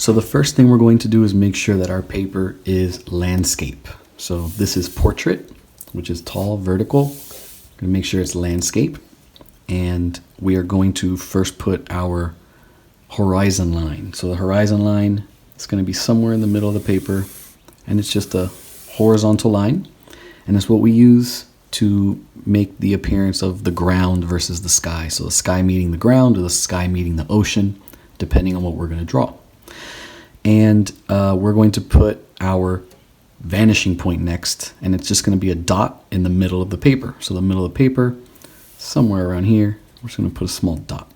So the first thing we're going to do is make sure that our paper is landscape. So this is portrait, which is tall, vertical. We're going to make sure it's landscape. And we are going to first put our horizon line. So the horizon line is going to be somewhere in the middle of the paper, and it's just a horizontal line. And it's what we use to make the appearance of the ground versus the sky. So the sky meeting the ground or the sky meeting the ocean, depending on what we're going to draw. And we're going to put our vanishing point next, and it's just going to be a dot in the middle of the paper. So the middle of the paper, somewhere around here, we're just going to put a small dot.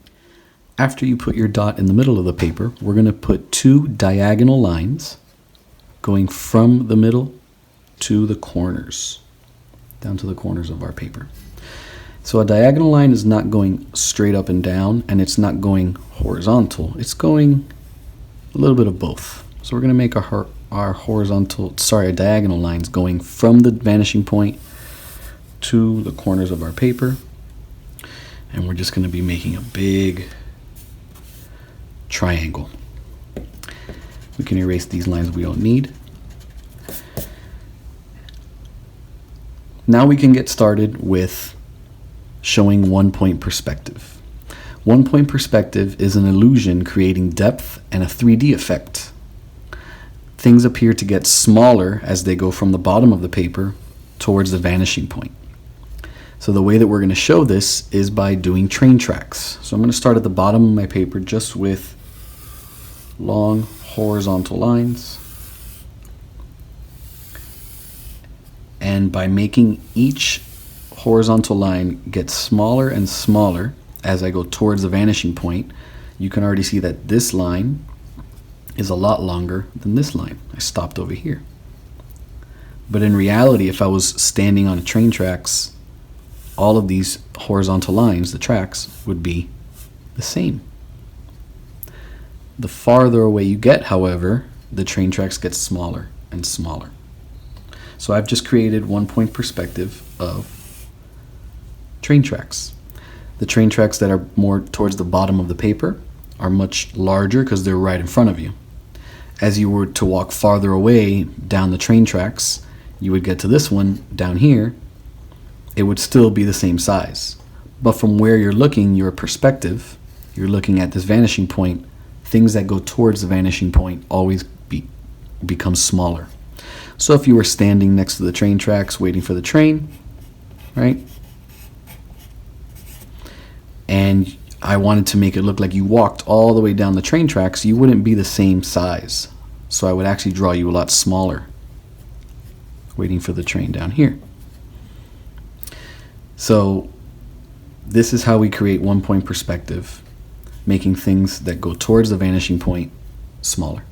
After you put your dot in the middle of the paper, we're going to put two diagonal lines going from the middle to the corners, down to the corners of our paper. So a diagonal line is not going straight up and down, and it's not going horizontal. It's going a little bit of both. So we're going to make our diagonal lines going from the vanishing point to the corners of our paper. And we're just going to be making a big triangle. We can erase these lines we don't need. Now we can get started with showing one-point perspective. One-point perspective is an illusion creating depth and a 3D effect. Things appear to get smaller as they go from the bottom of the paper towards the vanishing point. So the way that we're going to show this is by doing train tracks. So I'm going to start at the bottom of my paper just with long horizontal lines. And by making each horizontal line get smaller and smaller as I go towards the vanishing point, you can already see that this line is a lot longer than this line. I stopped over here. But in reality, if I was standing on train tracks, all of these horizontal lines, the tracks, would be the same. The farther away you get, however, the train tracks get smaller and smaller. So I've just created one-point perspective of train tracks. The train tracks that are more towards the bottom of the paper are much larger because they're right in front of you. As you were to walk farther away down the train tracks, you would get to this one down here. It would still be the same size. But from where you're looking, your perspective, you're looking at this vanishing point, things that go towards the vanishing point always become smaller. So if you were standing next to the train tracks waiting for the train, right? And I wanted to make it look like you walked all the way down the train tracks, you wouldn't be the same size. So I would actually draw you a lot smaller, waiting for the train down here. So this is how we create one-point perspective, making things that go towards the vanishing point smaller.